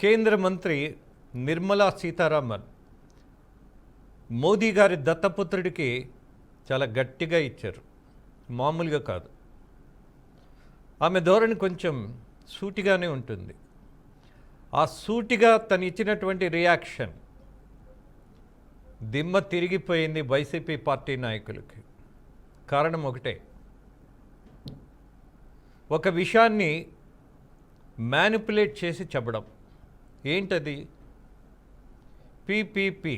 కేంద్ర మంత్రి నిర్మలా సీతారామన్ మోదీ గారి దత్తపుత్రుడికి చాలా గట్టిగా ఇచ్చారు, మామూలుగా కాదు. ఆమె ధోరణి కొంచెం సూటిగానే ఉంటుంది. ఆ సూటిగా తను ఇచ్చినటువంటి రియాక్షన్ దిమ్మ తిరిగిపోయింది వైసీపీ పార్టీ నాయకులకి. కారణం ఒకటే, ఒక విషయాన్ని మ్యానిపులేట్ చేసి చెప్పడం. ఏంటది? పీపీపీ,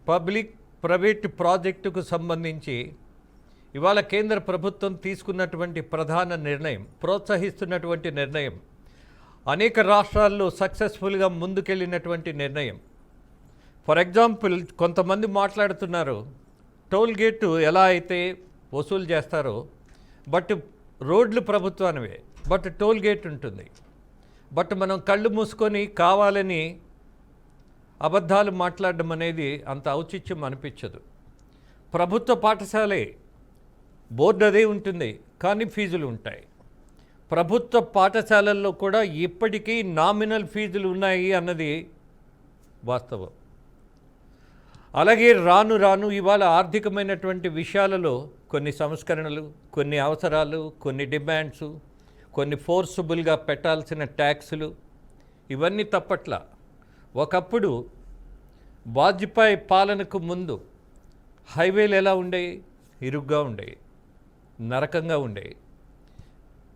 పబ్లిక్ ప్రైవేట్ ప్రాజెక్టుకు సంబంధించి ఇవాళ కేంద్ర ప్రభుత్వం తీసుకున్నటువంటి ప్రధాన నిర్ణయం, ప్రోత్సహిస్తున్నటువంటి నిర్ణయం, అనేక రాష్ట్రాల్లో సక్సెస్ఫుల్గా ముందుకెళ్ళినటువంటి నిర్ణయం. ఫర్ ఎగ్జాంపుల్, కొంతమంది మాట్లాడుతున్నారు టోల్ గేటు ఎలా అయితే వసూలు చేస్తారో, బట్ రోడ్లు ప్రభుత్వానివే, బట్ టోల్ గేట్ ఉంటుంది. బట్ మనం కళ్ళు మూసుకొని కావాలని అబద్ధాలు మాట్లాడడం అనేది అంత ఔచిత్యం అనిపించదు. ప్రభుత్వ పాఠశాలే, బోర్డు అదే ఉంటుంది, కానీ ఫీజులు ఉంటాయి. ప్రభుత్వ పాఠశాలల్లో కూడా ఇప్పటికీ నామినల్ ఫీజులు ఉన్నాయి అన్నది వాస్తవం. అలాగే రాను రాను ఇవాళ ఆర్థికమైనటువంటి విషయాలలో కొన్ని సంస్కరణలు, కొన్ని అవసరాలు, కొన్ని డిమాండ్స్, కొన్ని ఫోర్సుబుల్గా పెట్టాల్సిన ట్యాక్సులు, ఇవన్నీ తప్పట్ల. ఒకప్పుడు వాజ్పేయి పాలనకు ముందు హైవేలు ఎలా ఉండేవి? ఇరుగ్గా ఉండేవి, నరకంగా ఉండేవి.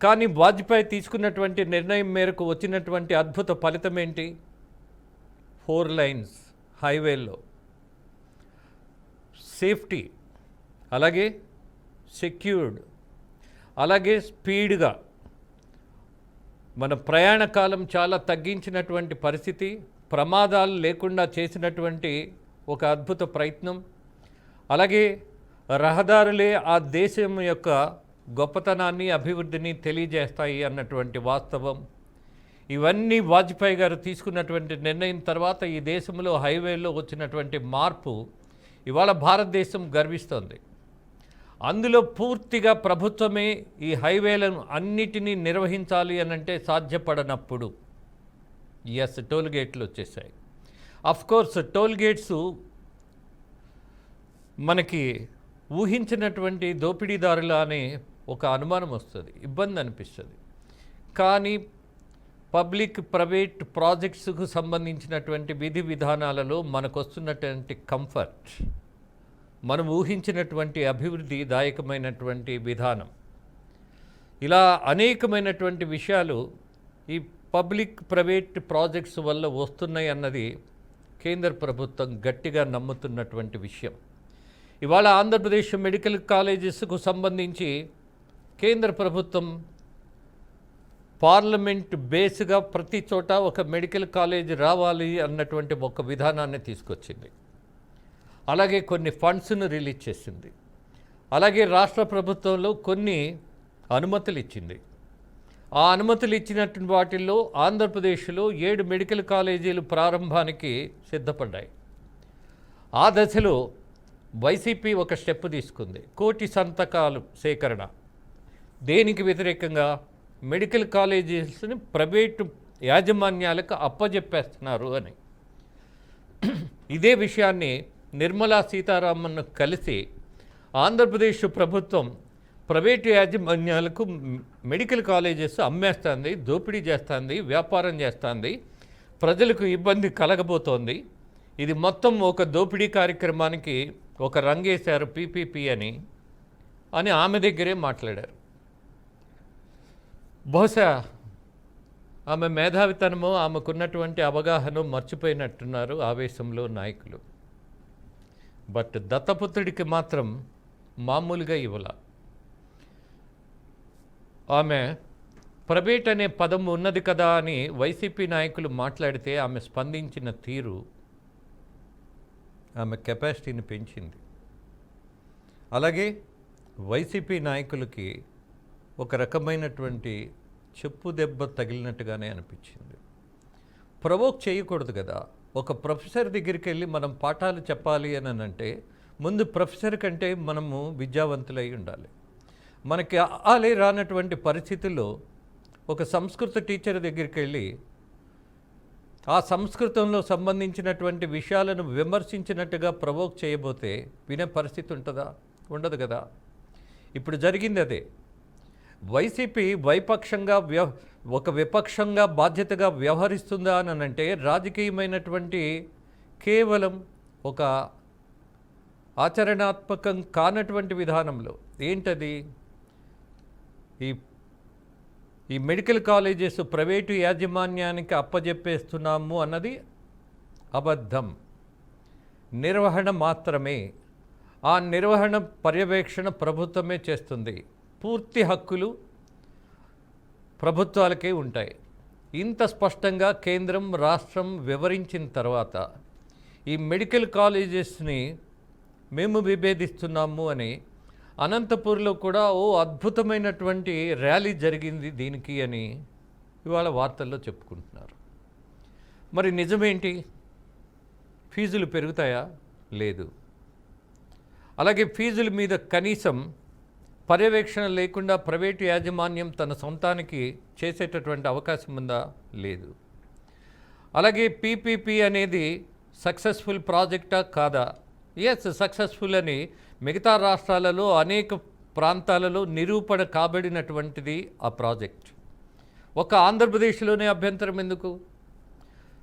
కానీ వాజ్పేయి తీసుకున్నటువంటి నిర్ణయం మేరకు వచ్చినటువంటి అద్భుత ఫలితం ఏంటి? 4 లైన్స్ హైవేల్లో, సేఫ్టీ, అలాగే సెక్యూర్డ్, అలాగే స్పీడ్గా మన ప్రయాణ కాలం చాలా తగ్గించినటువంటి పరిస్థితి, ప్రమాదాలు లేకుండా చేసినటువంటి ఒక అద్భుత ప్రయత్నం. అలాగే రహదారులే ఆ దేశం యొక్క గొప్పతనాన్ని, అభివృద్ధిని తెలియజేస్తాయి అన్నటువంటి వాస్తవం. ఇవన్నీ వాజ్పేయి గారు తీసుకున్నటువంటి నిర్ణయం తర్వాత ఈ దేశంలో హైవేల్లో వచ్చినటువంటి మార్పు ఇవాళ భారతదేశం గర్విస్తోంది. అందులో పూర్తిగా ప్రభుత్వమే ఈ హైవేలను అన్నిటినీ నిర్వహించాలి అనంటే సాధ్యపడనప్పుడు టోల్ గేట్లు వచ్చేసాయి. అఫ్కోర్స్ టోల్ గేట్స్ మనకి ఊహించినటువంటి దోపిడీదారుల అనే ఒక అనుమానం వస్తుంది, ఇబ్బంది అనిపిస్తుంది. కానీ పబ్లిక్ ప్రైవేట్ ప్రాజెక్ట్స్కు సంబంధించినటువంటి విధి విధానాలలో మనకు వస్తున్నటువంటి కంఫర్ట్, మనం ఊహించినటువంటి అభివృద్ధి దాయకమైనటువంటి విధానం, ఇలా అనేకమైనటువంటి విషయాలు ఈ పబ్లిక్ ప్రైవేట్ ప్రాజెక్ట్స్ వల్ల వస్తున్నాయి అన్నది కేంద్ర ప్రభుత్వం గట్టిగా నమ్ముతున్నటువంటి విషయం. ఇవాళ ఆంధ్రప్రదేశ్ మెడికల్ కాలేజెస్కు సంబంధించి కేంద్ర ప్రభుత్వం పార్లమెంట్ బేస్గా ప్రతి చోట ఒక మెడికల్ కాలేజ్ రావాలి అన్నటువంటి ఒక విధానాన్ని తీసుకొచ్చింది. అలాగే కొన్ని ఫండ్స్ను రిలీజ్ చేసింది. అలాగే రాష్ట్ర ప్రభుత్వంలో కొన్ని అనుమతులు ఇచ్చింది. ఆ అనుమతులు ఇచ్చినటువంటి వాటిల్లో ఆంధ్రప్రదేశ్లో 7 మెడికల్ కాలేజీలు ప్రారంభానికి సిద్ధపడ్డాయి. ఆ దశలో వైసీపీ ఒక స్టెప్ తీసుకుంది, 1 కోటి సంతకాలు సేకరణ. దేనికి వ్యతిరేకంగా? మెడికల్ కాలేజెస్ని ప్రైవేటు యాజమాన్యాలకు అప్పజెప్పేస్తున్నారు అని. ఇదే విషయాన్ని నిర్మలా సీతారామన్ కలిసి ఆంధ్రప్రదేశ్ ప్రభుత్వం ప్రైవేటు యాజమాన్యాలకు మెడికల్ కాలేజెస్ అమ్మేస్తుంది, దోపిడీ చేస్తుంది, వ్యాపారం చేస్తుంది, ప్రజలకు ఇబ్బంది కలగబోతోంది, ఇది మొత్తం ఒక దోపిడీ కార్యక్రమానికి ఒక రంగేశారు పీపీపీ అని ఆమె దగ్గరే మాట్లాడారు. బహుశా ఆమె మేధావితనమో ఆమెకున్నటువంటి అవగాహన మర్చిపోయినట్టున్నారు ఆవేశంలో నాయకులు. బట్ దత్తపుత్రుడికి మాత్రం మామూలుగా ఇవ్వాల. ఆమె ప్రైవేట్ అనే పదం ఉన్నది కదా అని వైసీపీ నాయకులు మాట్లాడితే ఆమె స్పందించిన తీరు ఆమె కెపాసిటీని పెంచింది. అలాగే వైసీపీ నాయకులకి ఒక రకమైనటువంటి చెప్పు దెబ్బ తగిలినట్టుగానే అనిపించింది. ప్రవోక్ చేయకూడదు కదా. ఒక ప్రొఫెసర్ దగ్గరికి వెళ్ళి మనం పాఠాలు చెప్పాలి అని అంటే ముందు ప్రొఫెసర్ కంటే మనము విద్యావంతులై ఉండాలి. మనకి రానటువంటి పరిస్థితుల్లో ఒక సంస్కృత టీచర్ దగ్గరికి వెళ్ళి ఆ సంస్కృతంలో సంబంధించినటువంటి విషయాలను విమర్శించినట్టుగా ప్రవోక్ చేయబోతే వినే పరిస్థితి ఉంటుందా? ఉండదు కదా. ఇప్పుడు జరిగింది అదే. వైసీపీ ఒక విపక్షంగా బాధ్యతగా వ్యవహరిస్తుందా అని అంటే రాజకీయమైనటువంటి కేవలం ఒక ఆచరణాత్మకం కానటువంటి విధానంలో ఏంటది? ఈ మెడికల్ కాలేజెస్ ప్రైవేటు యాజమాన్యానికి అప్పజెప్పేస్తున్నాము అన్నది అబద్ధం. నిర్వహణ మాత్రమే. ఆ నిర్వహణ పర్యవేక్షణ ప్రభుత్వమే చేస్తుంది. పూర్తి హక్కులు ప్రభుత్వాలకే ఉంటాయి. ఇంత స్పష్టంగా కేంద్రం రాష్ట్రం వివరించిన తర్వాత ఈ మెడికల్ కాలేజెస్ని మేము విభేదిస్తున్నాము అని అనంతపూర్లో కూడా అద్భుతమైనటువంటి ర్యాలీ జరిగింది దీనికి అని ఇవాళ వార్తల్లో చెప్పుకుంటున్నారు. మరి నిజమేంటి? ఫీజులు పెరుగుతాయా? లేదు. అలాగే ఫీజుల మీద కనీసం పర్యవేక్షణ లేకుండా ప్రైవేటు యాజమాన్యం తన సొంతానికి చేసేటటువంటి అవకాశం ఉందా? లేదు. అలాగే పీపీపీ అనేది సక్సెస్ఫుల్ ప్రాజెక్టా కాదా? ఎస్, సక్సెస్ఫుల్ అని మిగతా రాష్ట్రాలలో అనేక ప్రాంతాలలో నిరూపణ కాబడినటువంటిది ఆ ప్రాజెక్ట్. ఒక ఆంధ్రప్రదేశ్లోనే అభ్యంతరం ఎందుకు?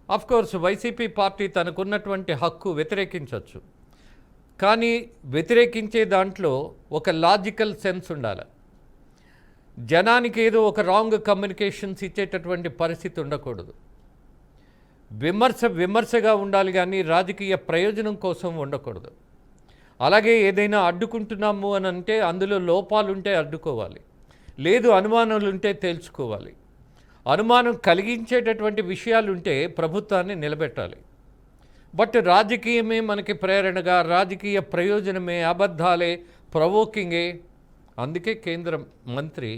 అఫ్కోర్స్ వైసీపీ పార్టీ తనకున్నటువంటి హక్కు వ్యతిరేకించవచ్చు, కానీ వ్యతిరేకించే దాంట్లో ఒక లాజికల్ సెన్స్ ఉండాలి. జనానికి ఏదో ఒక రాంగ్ కమ్యూనికేషన్స్ ఇచ్చేటటువంటి పరిస్థితి ఉండకూడదు. విమర్శగా ఉండాలి, కానీ రాజకీయ ప్రయోజనం కోసం ఉండకూడదు. అలాగే ఏదైనా అడ్డుకుంటున్నాము అని అంటే అందులో లోపాలుంటే అడ్డుకోవాలి, లేదు అనుమానాలుంటే తేల్చుకోవాలి. అనుమానం కలిగించేటటువంటి విషయాలుంటే ప్రభుత్వాన్ని నిలబెట్టాలి. బట్ రాజకీయమే మనకి ప్రేరణగా, రాజకీయ ప్రయోజనమే, అబద్ధాలే, ప్రవోకింగే. అందుకే కేంద్ర మంత్రి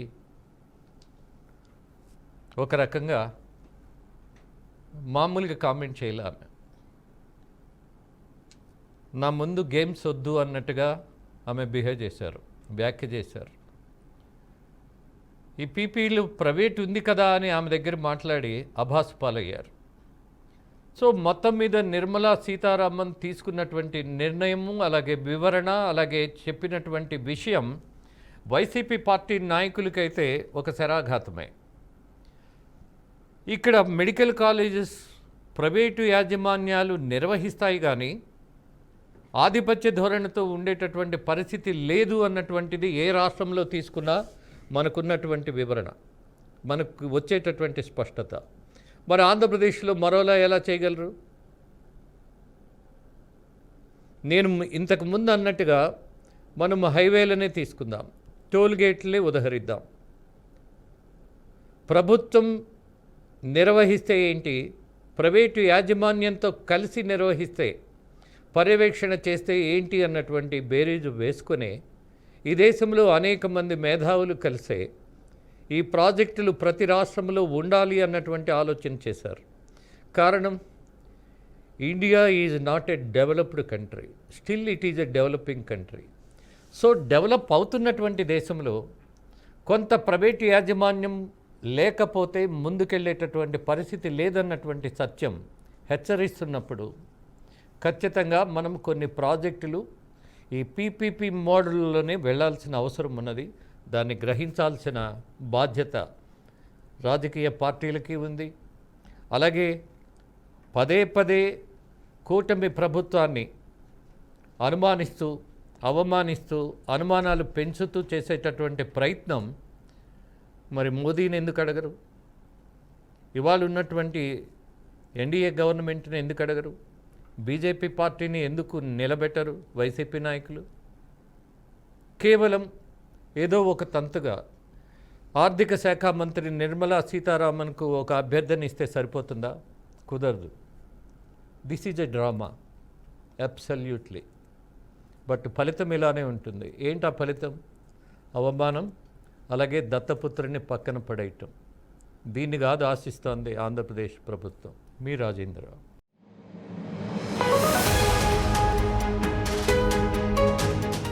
ఒక రకంగా మామూలుగా కామెంట్ చేయాలి. ఆమె నా ముందు గేమ్స్ వద్దు అన్నట్టుగా ఆమె వ్యాఖ్య చేశారు. ఈ పీపీలు ప్రైవేట్ ఉంది కదా అని ఆమె దగ్గర మాట్లాడి అభాసు పాలయ్యారు. సో మొత్తం మీద నిర్మలా సీతారామన్ తీసుకున్నటువంటి నిర్ణయము, అలాగే వివరణ, అలాగే చెప్పినటువంటి విషయం వైసీపీ పార్టీ నాయకులకైతే ఒక శరాఘాతమే. ఇక్కడ మెడికల్ కాలేజెస్ ప్రైవేటు యాజమాన్యాలు నిర్వహిస్తాయి, కానీ ఆధిపత్య ధోరణితో ఉండేటటువంటి పరిస్థితి లేదు అన్నటువంటిది ఏ రాష్ట్రంలో తీసుకున్నా మనకున్నటువంటి వివరణ, మనకు వచ్చేటటువంటి స్పష్టత. మరి ఆంధ్రప్రదేశ్లో మరోలా ఎలా చేయగలరు? నేను ఇంతకు ముందు అన్నట్టుగా మనం హైవేలనే తీసుకుందాం, టోల్ గేట్లే ఉదహరిద్దాం. ప్రభుత్వం నిర్వహిస్తే ఏంటి, ప్రైవేటు యాజమాన్యంతో కలిసి నిర్వహిస్తే, పర్యవేక్షణ చేస్తే ఏంటి అన్నటువంటి బేరీజు వేసుకునే ఈ దేశంలో అనేక మంది మేధావులు కలిసే ఈ ప్రాజెక్టులు ప్రతి రాష్ట్రంలో ఉండాలి అన్నటువంటి ఆలోచన చేశారు. కారణం, India is not a developed country, still it is a developing country. So develop అవుతున్నటువంటి దేశంలో కొంత ప్రైవేటు యాజమాన్యం లేకపోతే ముందుకెళ్ళేటటువంటి పరిస్థితి లేదన్నటువంటి సత్యం హెచ్చరిస్తున్నప్పుడు ఖచ్చితంగా మనం కొన్ని ప్రాజెక్టులు ఈ పీపీపీ మోడల్లోనే వెళ్ళాల్సిన అవసరం ఉన్నది. దాన్ని గ్రహించాల్సిన బాధ్యత రాజకీయ పార్టీలకి ఉంది. అలాగే పదే పదే కూటమి ప్రభుత్వాన్ని అనుమానిస్తూ, అవమానిస్తూ, అనుమానాలు పెంచుతూ చేసేటటువంటి ప్రయత్నం మరి మోదీని ఎందుకు అడగరు? ఇవాళ ఉన్నటువంటి ఎన్డీఏ గవర్నమెంట్ని ఎందుకు అడగరు? బీజేపీ పార్టీని ఎందుకు నిలబెట్టరు వైసీపీ నాయకులు? కేవలం ఏదో ఒక తంతుగా ఆర్థిక శాఖ మంత్రి నిర్మలా సీతారామన్కు ఒక అభ్యర్థన ఇస్తే సరిపోతుందా? కుదరదు. This is a drama, absolutely. But ఫలితం ఇలానే ఉంటుంది. ఏంటి ఆ ఫలితం? అవమానం, అలాగే దత్తపుత్రుని పక్కన పడేయటం. దీన్ని కాదు ఆశిస్తోంది ఆంధ్రప్రదేశ్ ప్రభుత్వం. మీ రాజేంద్రరావు.